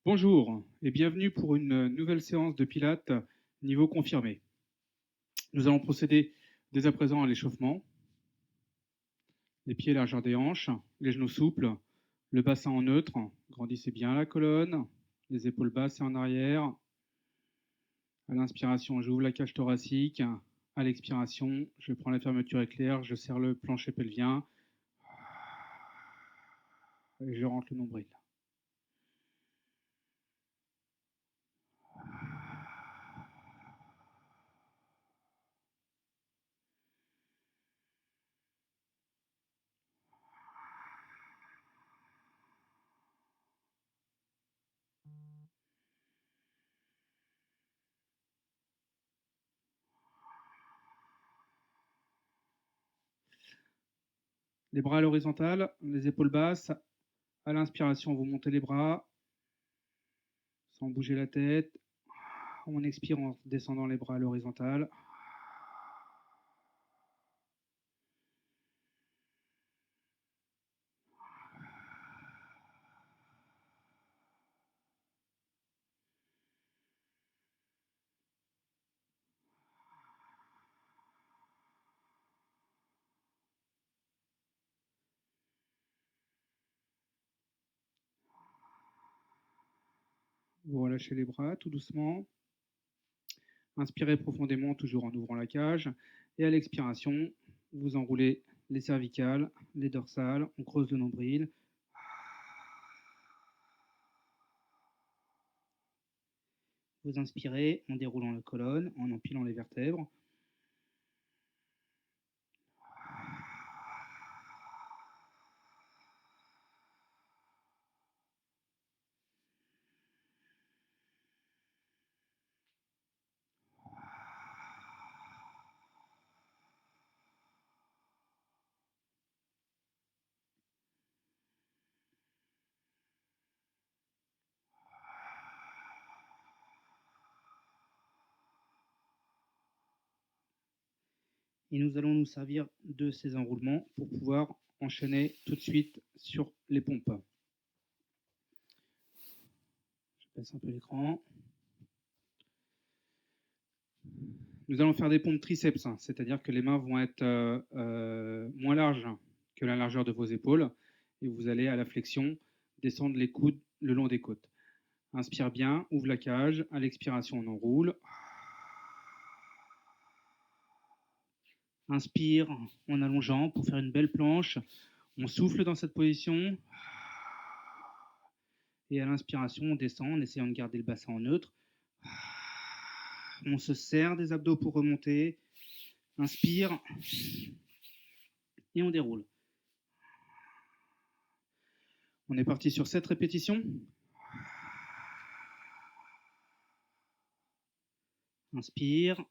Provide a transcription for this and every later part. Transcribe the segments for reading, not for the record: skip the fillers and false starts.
Bonjour et bienvenue pour une nouvelle séance de Pilates niveau confirmé. Nous allons procéder dès à présent à l'échauffement. Les pieds largeur des hanches, les genoux souples, le bassin en neutre. Grandissez bien la colonne, les épaules basses et en arrière. À l'inspiration, j'ouvre la cage thoracique. À l'expiration, je prends la fermeture éclair, je serre le plancher pelvien et je rentre le nombril. Les bras à l'horizontale, les épaules basses. À l'inspiration, vous montez les bras sans bouger la tête. On expire en descendant les bras à l'horizontale. Vous relâchez les bras tout doucement. Inspirez profondément, toujours en ouvrant la cage. Et à l'expiration, vous enroulez les cervicales, les dorsales, on creuse le nombril. Vous inspirez en déroulant la colonne, en empilant les vertèbres. Et nous allons nous servir de ces enroulements pour pouvoir enchaîner tout de suite sur les pompes. Je baisse un peu l'écran. Nous allons faire des pompes triceps, c'est-à-dire que les mains vont être moins larges que la largeur de vos épaules et vous allez à la flexion descendre les coudes le long des côtes. Inspire bien, ouvre la cage. À l'expiration, on enroule. Inspire en allongeant pour faire une belle planche. On souffle dans cette position. Et à l'inspiration, on descend en essayant de garder le bassin en neutre. On se serre des abdos pour remonter. Inspire. Et on déroule. On est parti sur 7 répétitions. Inspire.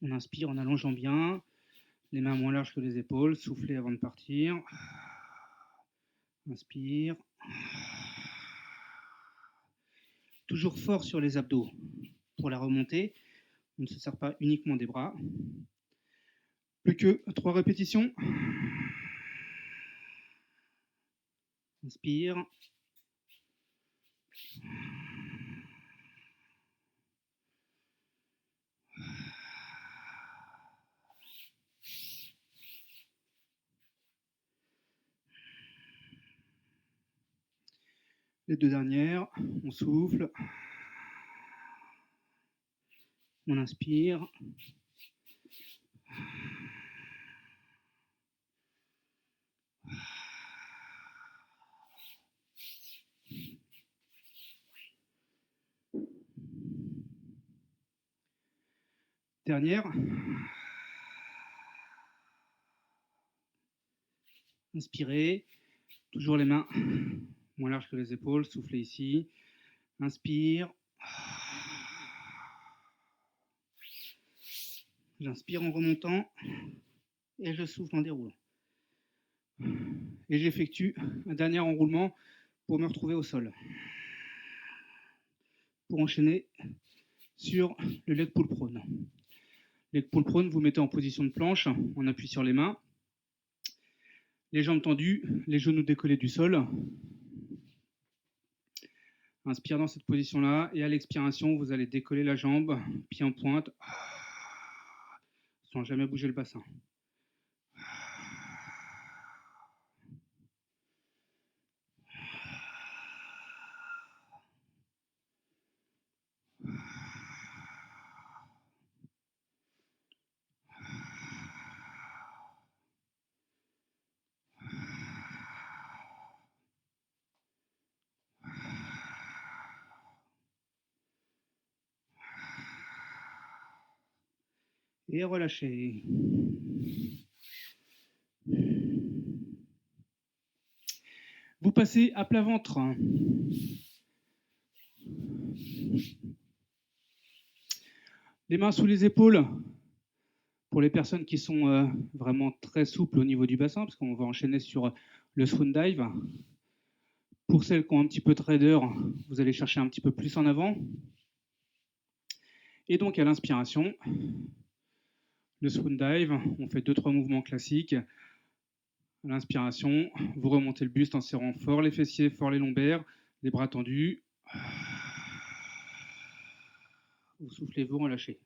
On inspire en allongeant bien. Les mains moins larges que les épaules. Soufflez avant de partir. Inspire. Toujours fort sur les abdos. Pour la remontée, on ne se sert pas uniquement des bras. Plus que 3 répétitions. Inspire. Les 2 dernières, on souffle. On inspire. Dernière. Inspirez, toujours les mains moins larges que les épaules, soufflez ici. Inspire. J'inspire en remontant et je souffle en déroulant. Et j'effectue un dernier enroulement pour me retrouver au sol. Pour enchaîner sur le leg pull prone. Leg pull prone, vous mettez en position de planche, on appuie sur les mains, les jambes tendues, les genoux décollés du sol. Inspire dans cette position-là et à l'expiration, vous allez décoller la jambe, pied en pointe, sans jamais bouger le bassin. Et relâchez. Vous passez à plat ventre. Les mains sous les épaules pour les personnes qui sont vraiment très souples au niveau du bassin, parce qu'on va enchaîner sur le swan dive. Pour celles qui ont un petit peu de raideur, vous allez chercher un petit peu plus en avant. Et donc à l'inspiration, le swan dive, on fait 2-3 mouvements classiques. À l'inspiration, vous remontez le buste en serrant fort les fessiers, fort les lombaires, les bras tendus. Vous soufflez, vous relâchez.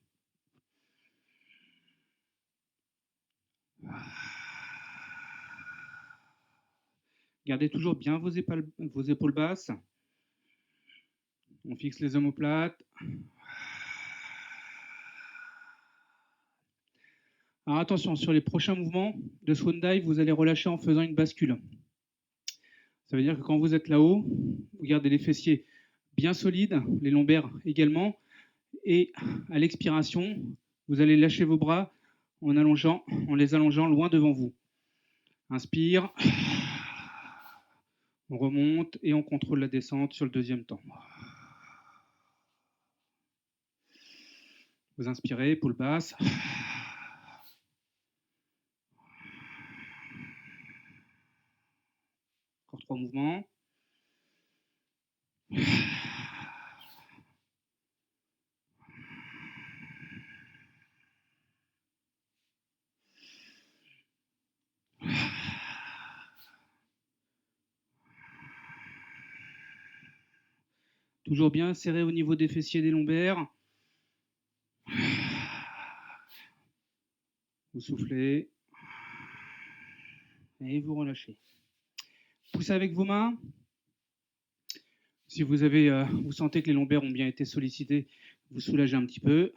Gardez toujours bien vos épaules basses. On fixe les omoplates. Alors attention, sur les prochains mouvements de swan dive, vous allez relâcher en faisant une bascule. Ça veut dire que quand vous êtes là-haut, vous gardez les fessiers bien solides, les lombaires également, et à l'expiration, vous allez lâcher vos bras en les allongeant loin devant vous. Inspire, on remonte et on contrôle la descente sur le deuxième temps. Vous inspirez, épaule basse. Encore 3 mouvements. Toujours bien serré au niveau des fessiers et des lombaires. Vous soufflez. Et vous relâchez. Poussez avec vos mains. Si vous sentez que les lombaires ont bien été sollicités, vous soulagez un petit peu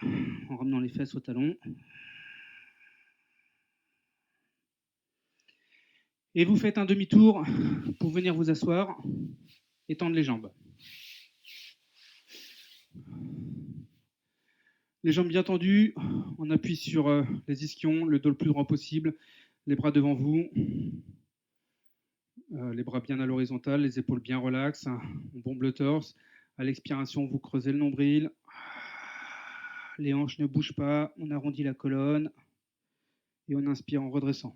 en ramenant les fesses au talon. Et vous faites un demi-tour pour venir vous asseoir et tendre les jambes. Les jambes bien tendues, on appuie sur les ischions, le dos le plus droit possible, les bras devant vous, les bras bien à l'horizontale, les épaules bien relaxes, on bombe le torse. À l'expiration, vous creusez le nombril, les hanches ne bougent pas, on arrondit la colonne et on inspire en redressant.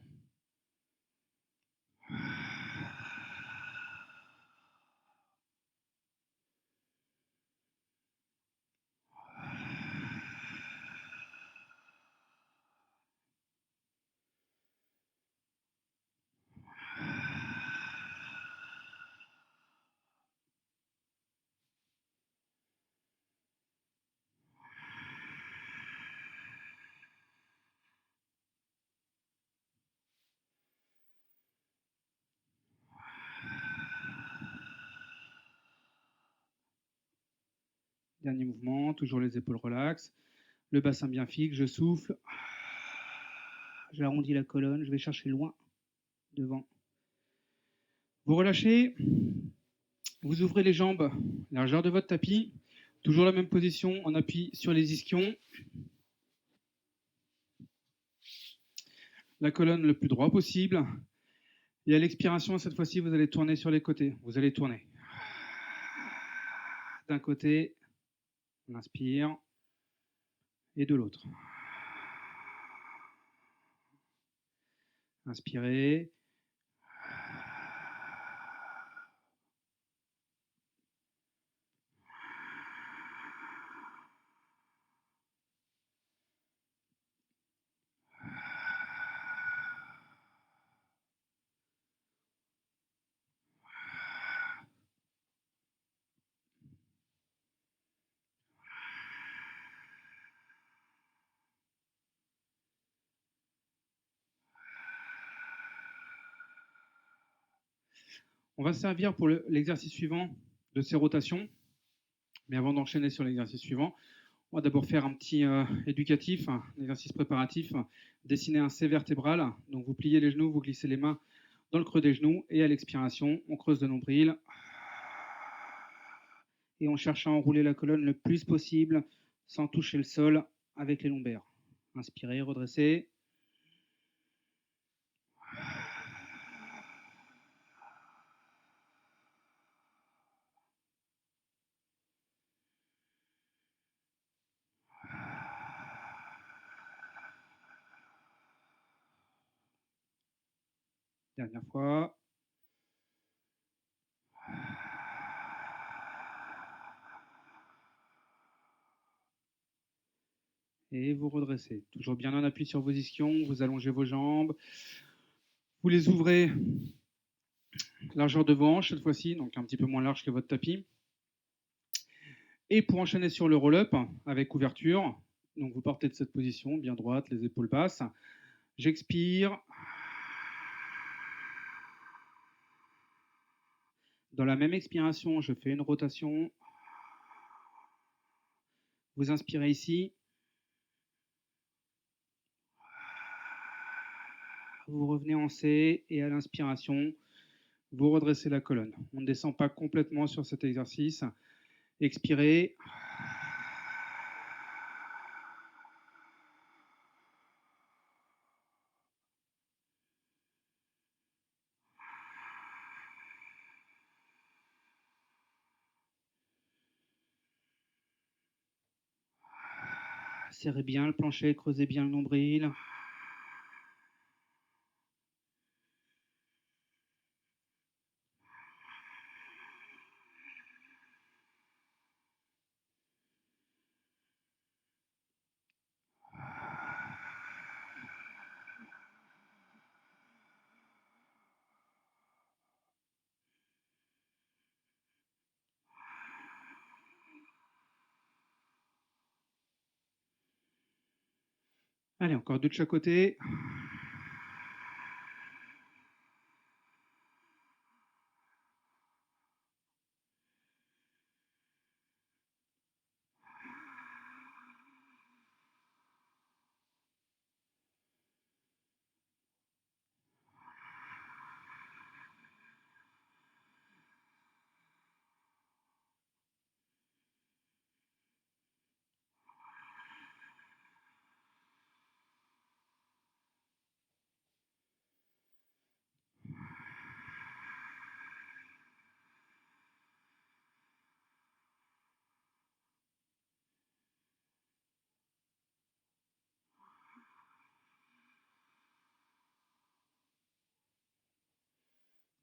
Dernier mouvement, toujours les épaules relaxes, le bassin bien fixe, je souffle, j'arrondis la colonne, je vais chercher loin, devant. Vous relâchez, vous ouvrez les jambes, largeur de votre tapis, toujours la même position, on appuie sur les ischions. la colonne le plus droit possible. Et à l'expiration, cette fois-ci, vous allez tourner sur les côtés. Vous allez tourner. D'un côté, on inspire, et de l'autre. Inspirez. On va se servir pour l'exercice suivant de ces rotations. Mais avant d'enchaîner sur l'exercice suivant, on va d'abord faire un petit éducatif, un exercice préparatif. Dessiner un C vertébral. Donc vous pliez les genoux, vous glissez les mains dans le creux des genoux. Et à l'expiration, on creuse le nombril. Et on cherche à enrouler la colonne le plus possible sans toucher le sol avec les lombaires. Inspirez, redressez. Dernière fois. Et vous redressez. Toujours bien en appui sur vos ischions, vous allongez vos jambes. Vous les ouvrez largeur de vos hanches cette fois-ci, donc un petit peu moins large que votre tapis. Et pour enchaîner sur le roll-up avec ouverture, donc vous partez de cette position, bien droite, les épaules basses. J'expire. Dans la même expiration, je fais une rotation. Vous inspirez ici. Vous revenez en C et à l'inspiration, vous redressez la colonne. On ne descend pas complètement sur cet exercice. Expirez. Serrez bien le plancher, creusez bien le nombril. Allez, encore deux de chaque côté.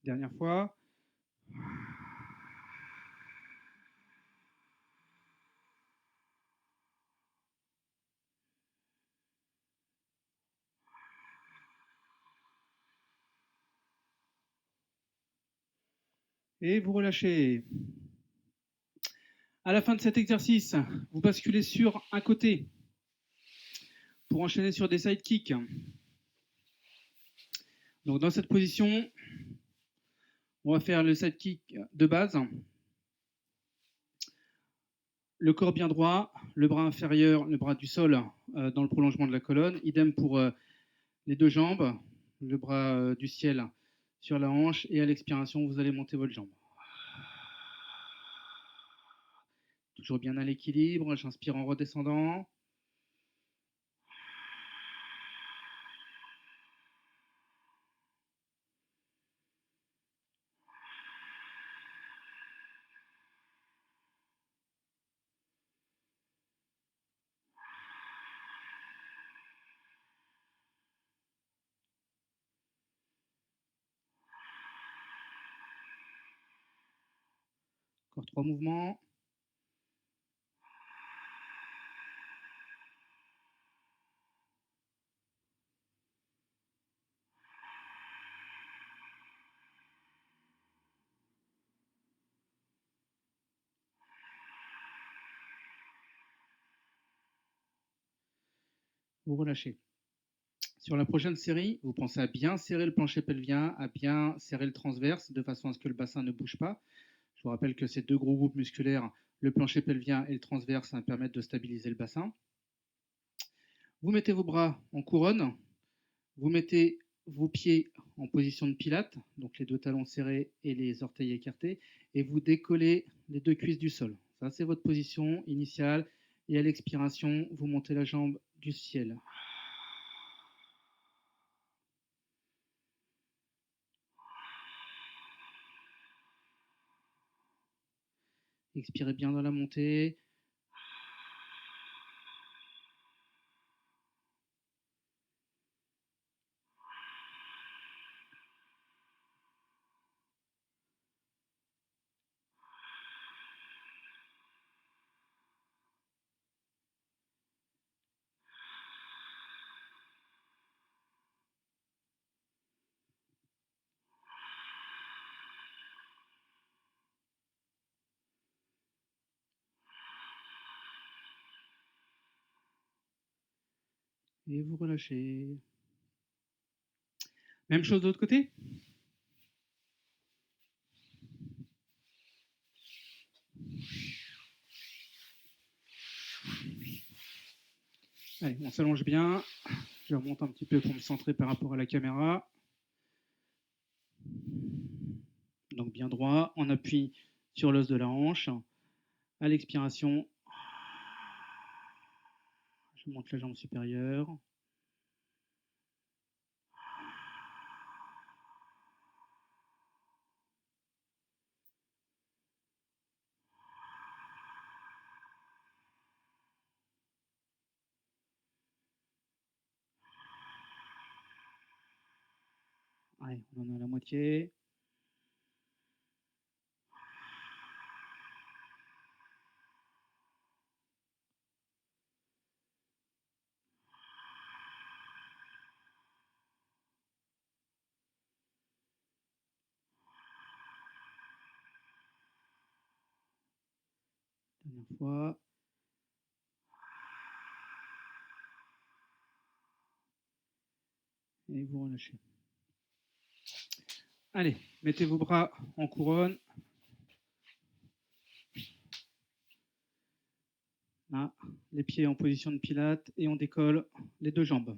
Dernière fois. Et vous relâchez. À la fin de cet exercice, vous basculez sur un côté pour enchaîner sur des side kicks. Donc dans cette position, on va faire le side kick de base. Le corps bien droit, le bras inférieur, le bras du sol dans le prolongement de la colonne. Idem pour les deux jambes, le bras du ciel sur la hanche. Et à l'expiration, vous allez monter votre jambe. Toujours bien à l'équilibre. J'inspire en redescendant. Encore 3 mouvements. Vous relâchez. Sur la prochaine série, vous pensez à bien serrer le plancher pelvien, à bien serrer le transverse, de façon à ce que le bassin ne bouge pas. Je vous rappelle que ces deux gros groupes musculaires, le plancher pelvien et le transverse, permettent de stabiliser le bassin. Vous mettez vos bras en couronne, vous mettez vos pieds en position de pilates, donc les deux talons serrés et les orteils écartés, et vous décollez les deux cuisses du sol. Ça, c'est votre position initiale. Et à l'expiration, vous montez la jambe du ciel. Expirez bien dans la montée. Et vous relâchez. Même chose de l'autre côté. Allez, on s'allonge bien. Je remonte un petit peu pour me centrer par rapport à la caméra. Donc bien droit, on appuie sur l'os de la hanche. À l'expiration, je monte la jambe supérieure. Allez, on en a la moitié. Dernière fois. Et vous relâchez. Allez, mettez vos bras en couronne. Là, les pieds en position de pilates et on décolle les deux jambes.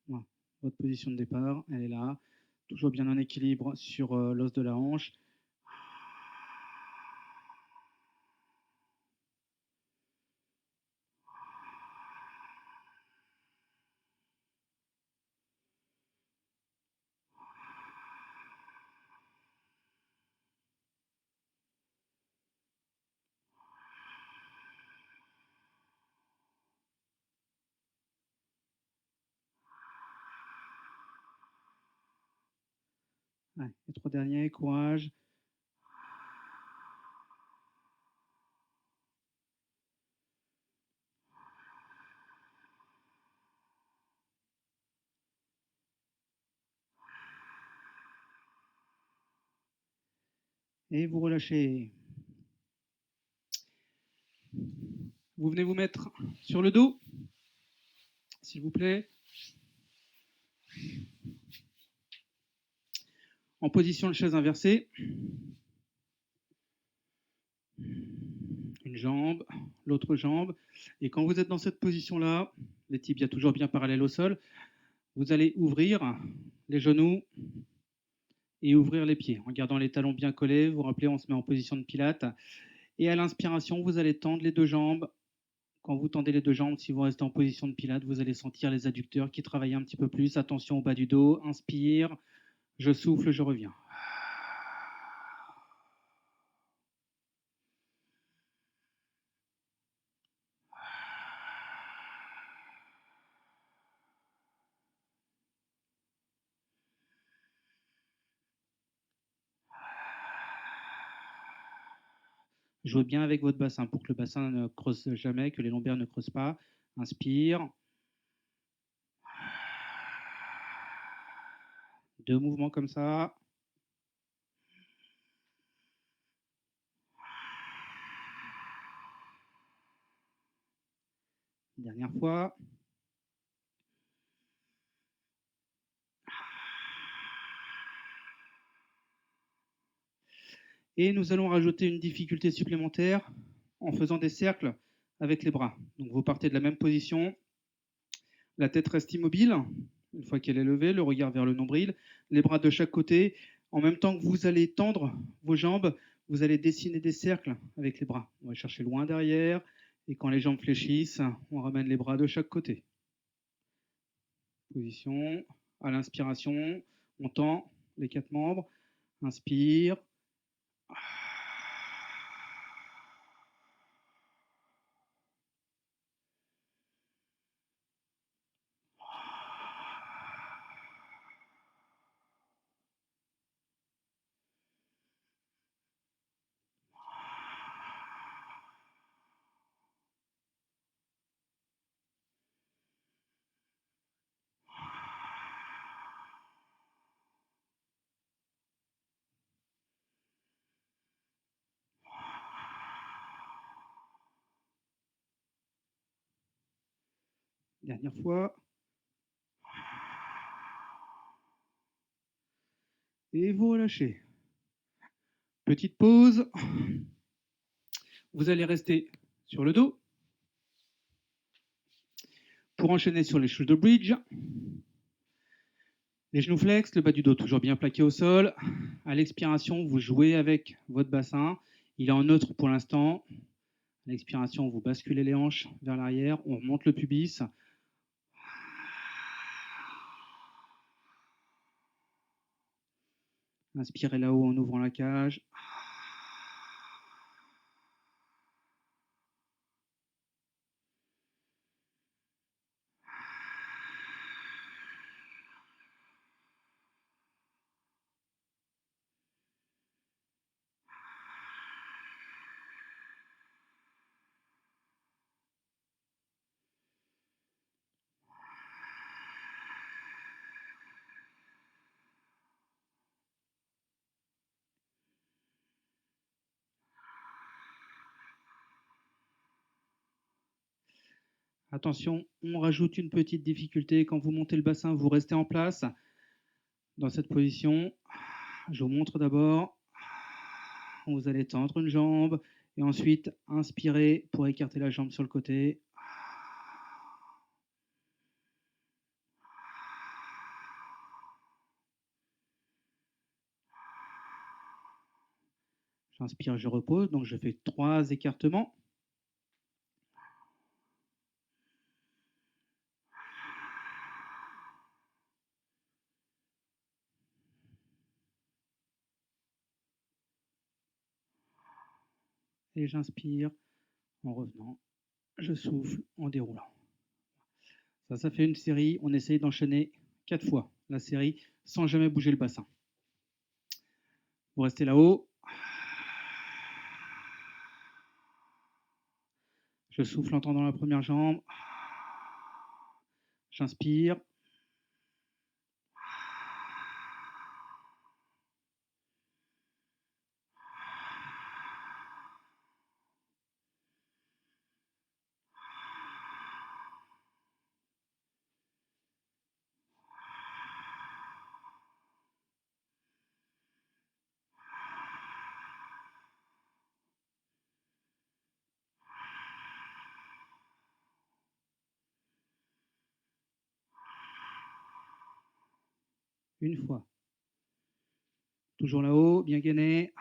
Voilà. Votre position de départ, elle est là. Toujours bien en équilibre sur l'os de la hanche. Allez, les 3 derniers, courage. Et vous relâchez. Vous venez vous mettre sur le dos, s'il vous plaît. En position de chaise inversée. Une jambe, l'autre jambe. Et quand vous êtes dans cette position-là, les tibias toujours bien parallèles au sol, vous allez ouvrir les genoux et ouvrir les pieds. En gardant les talons bien collés, vous vous rappelez, on se met en position de pilates. Et à l'inspiration, vous allez tendre les deux jambes. Quand vous tendez les deux jambes, si vous restez en position de pilates, vous allez sentir les adducteurs qui travaillent un petit peu plus. Attention au bas du dos. Inspire, je souffle, je reviens. Jouez bien avec votre bassin pour que le bassin ne creuse jamais, que les lombaires ne creusent pas. Inspire. 2 mouvements comme ça. Dernière fois. Et nous allons rajouter une difficulté supplémentaire en faisant des cercles avec les bras. Donc vous partez de la même position, la tête reste immobile, une fois qu'elle est levée, le regard vers le nombril, les bras de chaque côté. En même temps que vous allez tendre vos jambes, vous allez dessiner des cercles avec les bras. On va chercher loin derrière, et quand les jambes fléchissent, on ramène les bras de chaque côté. Position, à l'inspiration, on tend les 4 membres, inspire. Dernière fois. Et vous relâchez. Petite pause. Vous allez rester sur le dos pour enchaîner sur les shoulder bridge. Les genoux flex, le bas du dos toujours bien plaqué au sol. À l'expiration, vous jouez avec votre bassin. Il est en neutre pour l'instant. À l'expiration, vous basculez les hanches vers l'arrière. On remonte le pubis. Inspirez là-haut en ouvrant la cage. Attention, on rajoute une petite difficulté. Quand vous montez le bassin, vous restez en place dans cette position. Je vous montre d'abord. Vous allez tendre une jambe et ensuite inspirer pour écarter la jambe sur le côté. J'inspire, je repose, donc je fais 3 écartements. Et j'inspire en revenant. Je souffle en déroulant. Ça fait une série. On essaye d'enchaîner 4 fois la série sans jamais bouger le bassin. Vous restez là-haut. Je souffle en tendant la première jambe. J'inspire. Une fois. Toujours là-haut, bien gainé.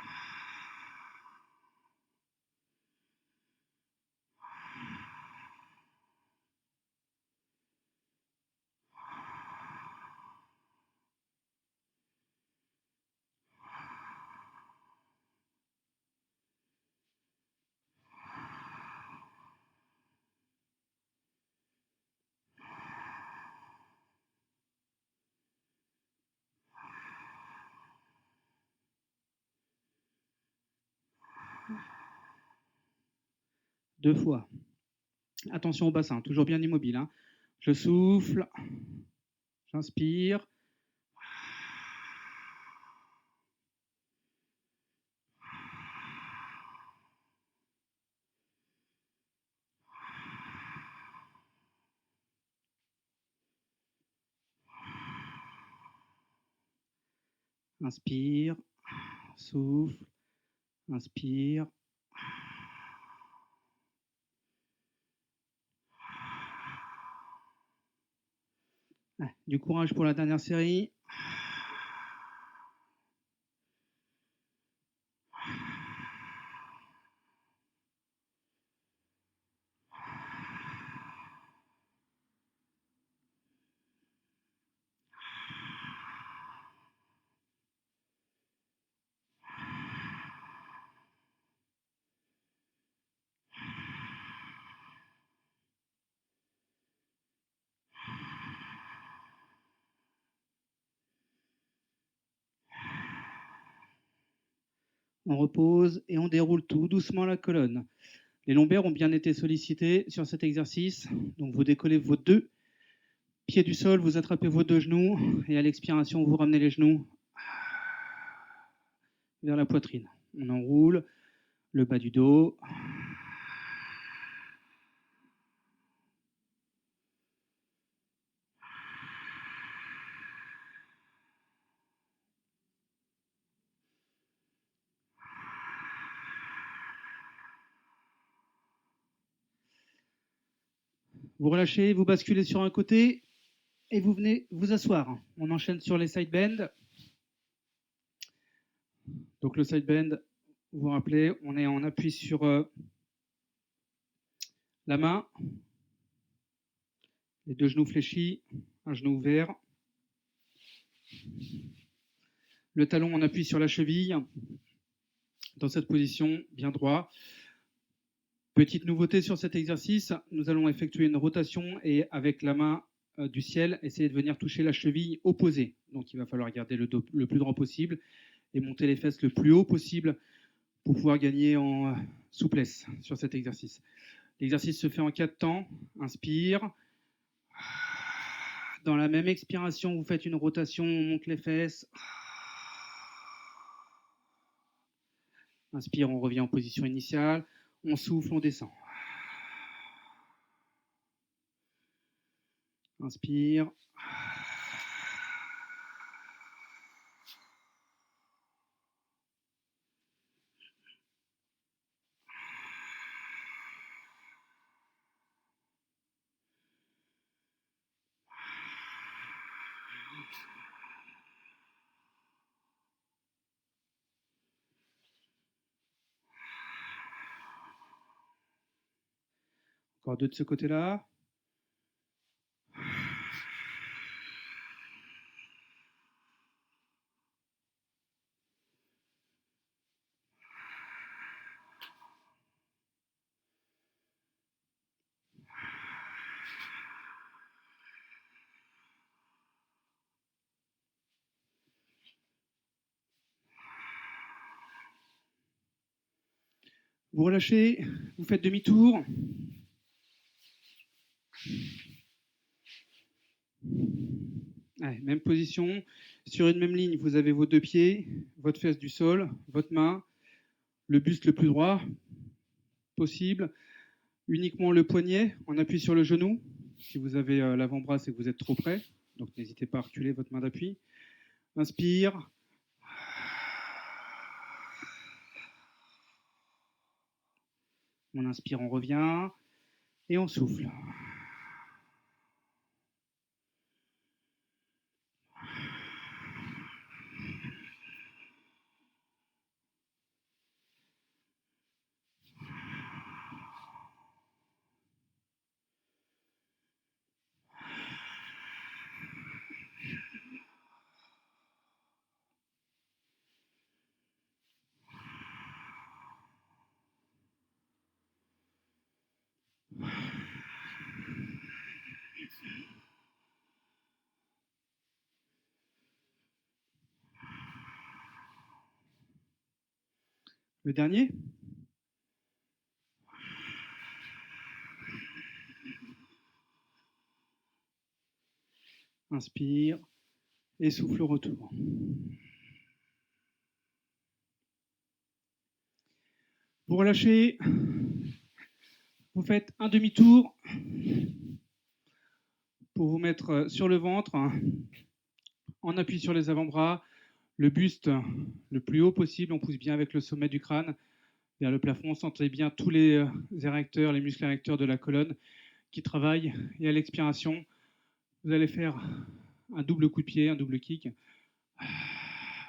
2 fois. Attention au bassin, toujours bien immobile, hein. Je souffle, j'inspire. Inspire, souffle, inspire. Du courage pour la dernière série. On repose et on déroule tout doucement la colonne. Les lombaires ont bien été sollicités sur cet exercice. Donc vous décollez vos 2 pieds du sol, vous attrapez vos 2 genoux et à l'expiration, vous ramenez les genoux vers la poitrine. On enroule le bas du dos. Vous relâchez, vous basculez sur un côté et vous venez vous asseoir. On enchaîne sur les side bends. Donc le side bend, vous vous rappelez, on appuie sur la main, les 2 genoux fléchis, un genou ouvert. Le talon, on appuie sur la cheville. Dans cette position, bien droit. Petite nouveauté sur cet exercice, nous allons effectuer une rotation et avec la main du ciel, essayer de venir toucher la cheville opposée. Donc il va falloir garder le dos le plus droit possible et monter les fesses le plus haut possible pour pouvoir gagner en souplesse sur cet exercice. L'exercice se fait en 4 temps. Inspire. Dans la même expiration, vous faites une rotation, on monte les fesses. Inspire, on revient en position initiale. On souffle, on descend. Inspire. Encore 2 de ce côté-là. Vous relâchez, vous faites demi-tour. Allez, même position. Sur une même ligne, vous avez vos 2 pieds, votre fesse du sol, votre main, le buste le plus droit possible. Uniquement le poignet, on appuie sur le genou. Si vous avez l'avant-bras, c'est que vous êtes trop près. Donc n'hésitez pas à reculer votre main d'appui. Inspire. On inspire, on revient. Et on souffle. Le dernier. Inspire et souffle au retour. Vous relâchez, vous faites un demi-tour pour vous mettre sur le ventre, en appui sur les avant-bras, le buste le plus haut possible, on pousse bien avec le sommet du crâne vers le plafond, sentez bien tous les érecteurs, les muscles érecteurs de la colonne qui travaillent, et à l'expiration, vous allez faire un double coup de pied, un double kick,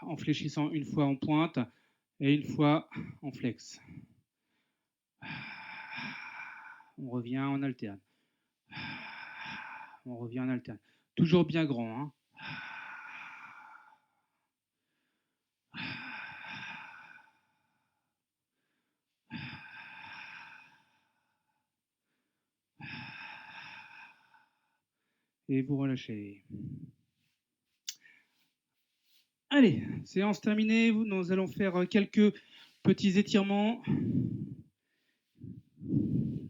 en fléchissant une fois en pointe et une fois en flex. On revient en alterne. On revient en alterne. Toujours bien grand, hein. Et vous relâchez. Allez, séance terminée. Nous allons faire quelques petits étirements.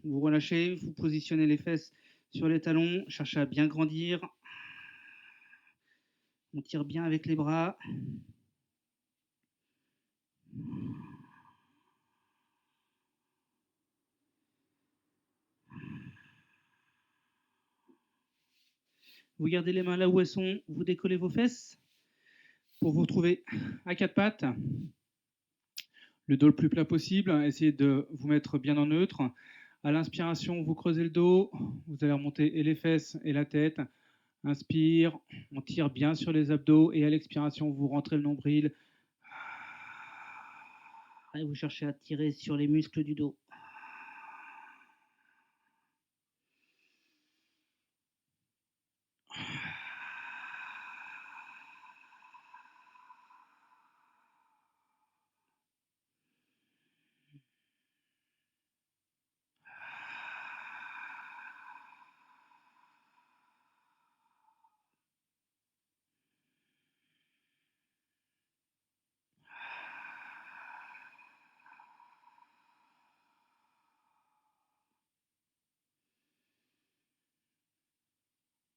Vous relâchez, vous positionnez les fesses sur les talons, cherchez à bien grandir. On tire bien avec les bras. Vous gardez les mains là où elles sont, vous décollez vos fesses pour vous retrouver à quatre pattes. Le dos le plus plat possible, essayez de vous mettre bien en neutre. À l'inspiration, vous creusez le dos, vous allez remonter et les fesses et la tête. Inspire, on tire bien sur les abdos et à l'expiration, vous rentrez le nombril. Et vous cherchez à tirer sur les muscles du dos.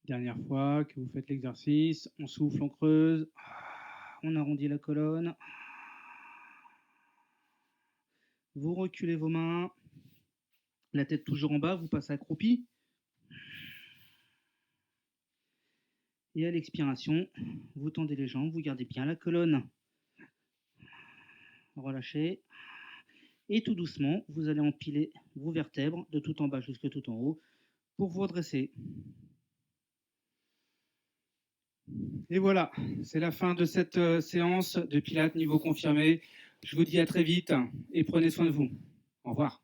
Dernière fois que vous faites l'exercice, on souffle, on creuse, on arrondit la colonne. Vous reculez vos mains, la tête toujours en bas, vous passez accroupi. Et à l'expiration, vous tendez les jambes, vous gardez bien la colonne relâchée. Et tout doucement, vous allez empiler vos vertèbres de tout en bas jusque tout en haut pour vous redresser. Et voilà, c'est la fin de cette séance de Pilates niveau confirmé. Je vous dis à très vite et prenez soin de vous. Au revoir.